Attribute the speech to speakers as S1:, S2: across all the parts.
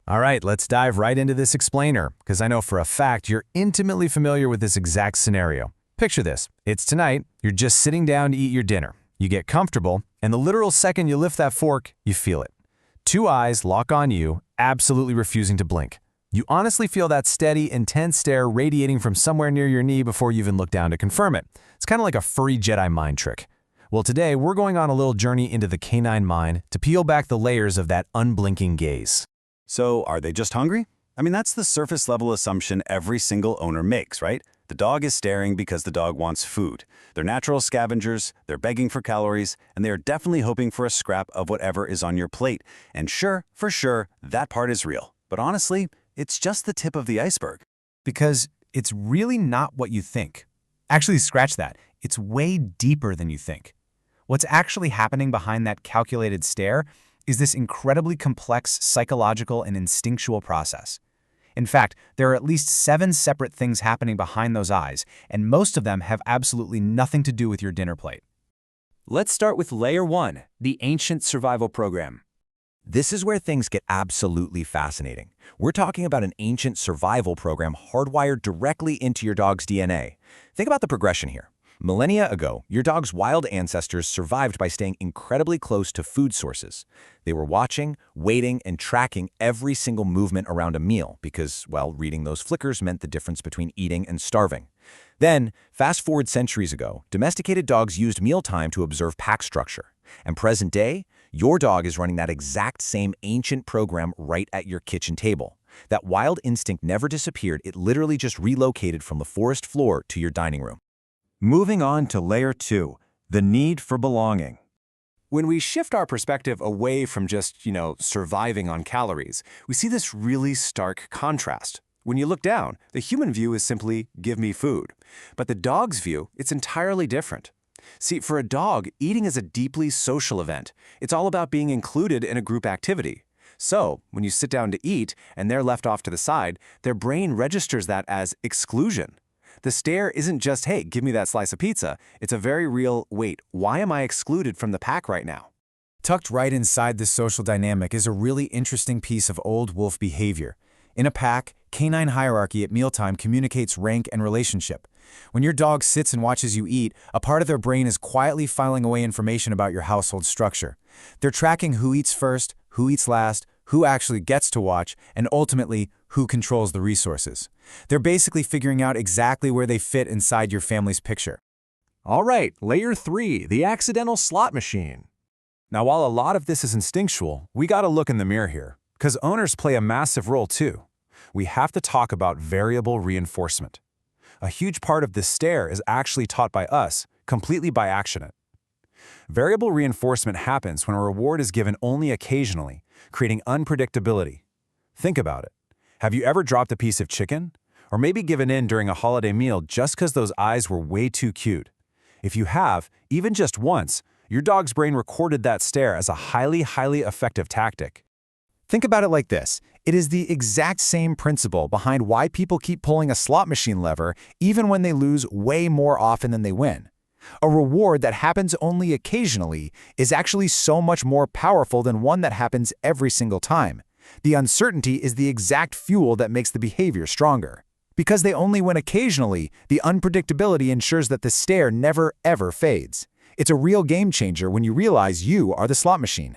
S1: All right, let's dive right into this explainer, because I know for a fact you're intimately familiar with this exact scenario. Picture this. It's tonight, you're just sitting down to eat your dinner. You get comfortable, and the literal second you lift that fork, you feel it. Two eyes lock on you, absolutely refusing to blink. You honestly feel that steady, intense stare radiating from somewhere near your knee before you even look down to confirm it. It's kind of like a furry Jedi mind trick. Well, today we're going on a little journey into the canine mind to peel back the layers of that unblinking gaze.
S2: So, are they just hungry? I mean, that's the surface-level assumption every single owner makes, right? The dog is staring because the dog wants food. They're natural scavengers, they're begging for calories, and they are definitely hoping for a scrap of whatever is on your plate. And sure, for sure, that part is real. But honestly, it's just the tip of the iceberg.
S3: Because it's really not what you think. Actually, scratch that. It's way deeper than you think. What's actually happening behind that calculated stare is this incredibly complex psychological and instinctual process. In fact, there are at least 7 separate things happening behind those eyes, and most of them have absolutely nothing to do with your dinner plate.
S4: Let's start with Layer 1, the Ancient Survival Program.
S5: This is where things get absolutely fascinating. We're talking about an ancient survival program hardwired directly into your dog's DNA. Think about the progression here. Millennia ago, your dog's wild ancestors survived by staying incredibly close to food sources. They were watching, waiting, and tracking every single movement around a meal because, well, reading those flickers meant the difference between eating and starving. Then, fast forward centuries ago, domesticated dogs used mealtime to observe pack structure. And present day, your dog is running that exact same ancient program right at your kitchen table. That wild instinct never disappeared, it literally just relocated from the forest floor to your dining room.
S2: Moving on to Layer 2, the need for belonging.
S6: When we shift our perspective away from just, surviving on calories, we see this really stark contrast. When you look down, the human view is simply, give me food. But the dog's view, it's entirely different. See, for a dog, eating is a deeply social event. It's all about being included in a group activity. So, when you sit down to eat and they're left off to the side, their brain registers that as exclusion. The stare isn't just, hey, give me that slice of pizza. It's a very real, wait, why am I excluded from the pack right now?
S3: Tucked right inside this social dynamic is a really interesting piece of old wolf behavior. In a pack, canine hierarchy at mealtime communicates rank and relationship. When your dog sits and watches you eat, a part of their brain is quietly filing away information about your household structure. They're tracking who eats first, who eats last, who actually gets to watch, and ultimately, who controls the resources. They're basically figuring out exactly where they fit inside your family's picture.
S1: All right, Layer 3, the accidental slot machine. Now, while a lot of this is instinctual, we gotta look in the mirror here, because owners play a massive role too. We have to talk about variable reinforcement. A huge part of this stare is actually taught by us, completely by accident. Variable reinforcement happens when a reward is given only occasionally, creating unpredictability. Think about it. Have you ever dropped a piece of chicken? Or maybe given in during a holiday meal just because those eyes were way too cute? If you have, even just once, your dog's brain recorded that stare as a highly effective tactic.
S3: Think about it like this. It is the exact same principle behind why people keep pulling a slot machine lever even when they lose way more often than they win. A reward that happens only occasionally is actually so much more powerful than one that happens every single time. The uncertainty is the exact fuel that makes the behavior stronger. Because they only win occasionally, the unpredictability ensures that the stare never ever fades. It's a real game changer when you realize you are the slot machine.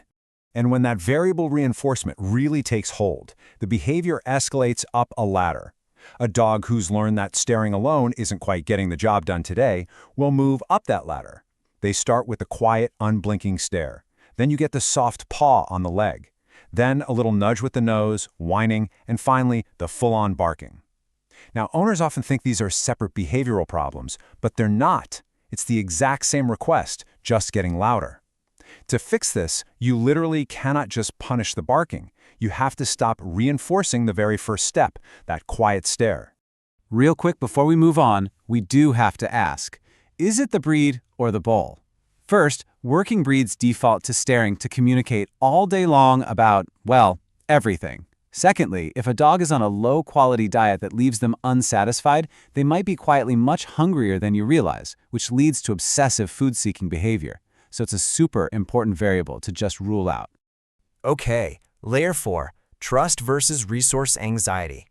S1: And when that variable reinforcement really takes hold, the behavior escalates up a ladder. A dog who's learned that staring alone isn't quite getting the job done today will move up that ladder. They start with the quiet, unblinking stare. Then you get the soft paw on the leg. Then a little nudge with the nose, whining, and finally, the full-on barking. Now, owners often think these are separate behavioral problems, but they're not. It's the exact same request, just getting louder. To fix this, you literally cannot just punish the barking. You have to stop reinforcing the very first step, that quiet stare.
S6: Real quick before we move on, we do have to ask, is it the breed or the bull? First, working breeds default to staring to communicate all day long about, well, everything. Secondly, if a dog is on a low-quality diet that leaves them unsatisfied, they might be quietly much hungrier than you realize, which leads to obsessive food-seeking behavior. So it's a super important variable to just rule out.
S5: Okay, Layer 4,
S4: Trust versus resource anxiety.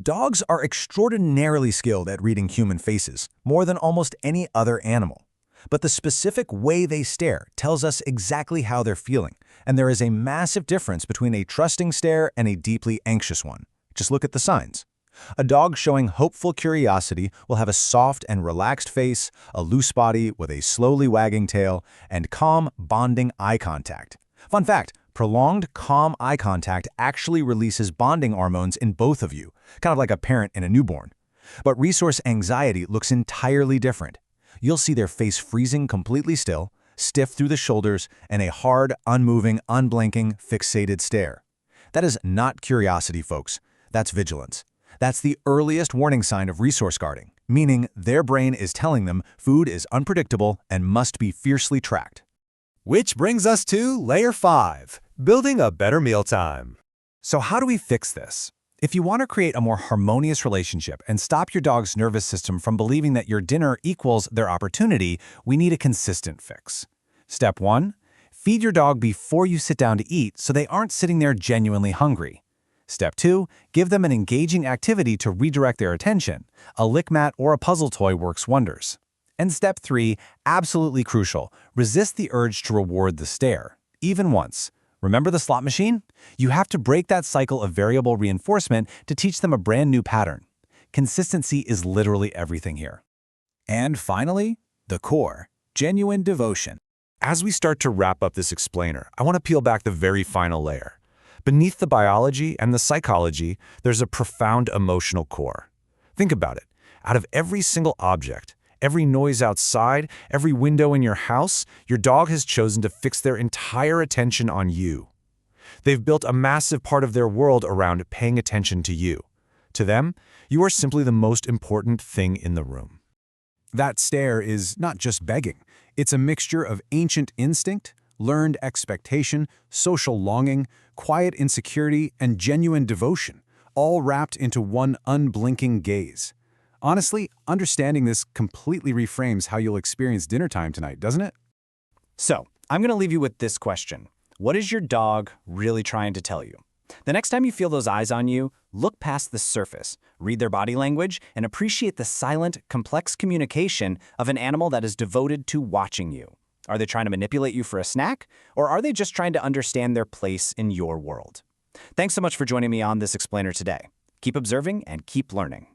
S3: Dogs are extraordinarily skilled at reading human faces, more than almost any other animal. But the specific way they stare tells us exactly how they're feeling, and there is a massive difference between a trusting stare and a deeply anxious one. Just look at the signs. A dog showing hopeful curiosity will have a soft and relaxed face, a loose body with a slowly wagging tail, and calm, bonding eye contact. Fun fact, prolonged, calm eye contact actually releases bonding hormones in both of you, kind of like a parent and a newborn. But resource anxiety looks entirely different. You'll see their face freezing completely still, stiff through the shoulders, and a hard, unmoving, unblinking, fixated stare. That is not curiosity, folks. That's vigilance. That's the earliest warning sign of resource guarding, meaning their brain is telling them food is unpredictable and must be fiercely tracked.
S1: Which brings us to Layer 5, building a better mealtime. So how do we fix this? If you want to create a more harmonious relationship and stop your dog's nervous system from believing that your dinner equals their opportunity, we need a consistent fix. Step 1. Feed your dog before you sit down to eat so they aren't sitting there genuinely hungry. Step 2. Give them an engaging activity to redirect their attention. A lick mat or a puzzle toy works wonders. And Step 3, absolutely crucial, resist the urge to reward the stare, even once. Remember the slot machine? You have to break that cycle of variable reinforcement to teach them a brand new pattern. Consistency is literally everything here.
S3: And finally, the core, genuine devotion.
S1: As we start to wrap up this explainer, I want to peel back the very final layer. Beneath the biology and the psychology, there's a profound emotional core. Think about it. Out of every single object, every noise outside, every window in your house, your dog has chosen to fix their entire attention on you. They've built a massive part of their world around paying attention to you. To them, you are simply the most important thing in the room. That stare is not just begging. It's a mixture of ancient instinct, learned expectation, social longing, quiet insecurity, and genuine devotion, all wrapped into one unblinking gaze. Honestly, understanding this completely reframes how you'll experience dinner time tonight, doesn't it?
S4: So, I'm going to leave you with this question. What is your dog really trying to tell you? The next time you feel those eyes on you, look past the surface, read their body language, and appreciate the silent, complex communication of an animal that is devoted to watching you. Are they trying to manipulate you for a snack, or are they just trying to understand their place in your world? Thanks so much for joining me on this explainer today. Keep observing and keep learning.